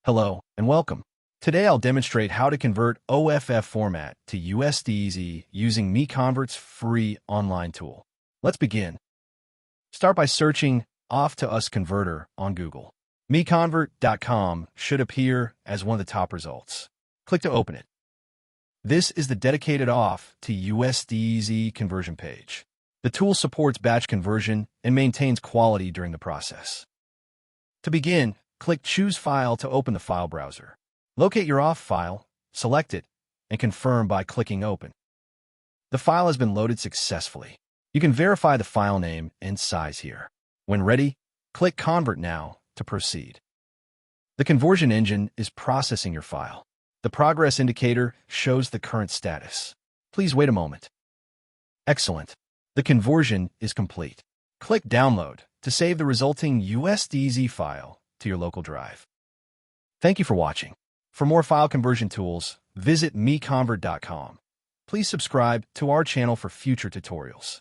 Hello and welcome. Today I'll demonstrate how to convert OFF format to USDZ using MiConvert's free online tool. Let's begin. Start by searching Off to Us Converter on Google. MiConvert.com should appear as one of the top results. Click to open it. This is the dedicated Off to USDZ conversion page. The tool supports batch conversion and maintains quality during the process. To begin, click Choose File to open the file browser. Locate your OFF file, select it, and confirm by clicking Open. The file has been loaded successfully. You can verify the file name and size here. When ready, click Convert Now to proceed. The conversion engine is processing your file. The progress indicator shows the current status. Please wait a moment. Excellent. The conversion is complete. Click Download to save the resulting USDZ file to your local drive. Thank you for watching. For more file conversion tools, visit MiConvert.com. Please subscribe to our channel for future tutorials.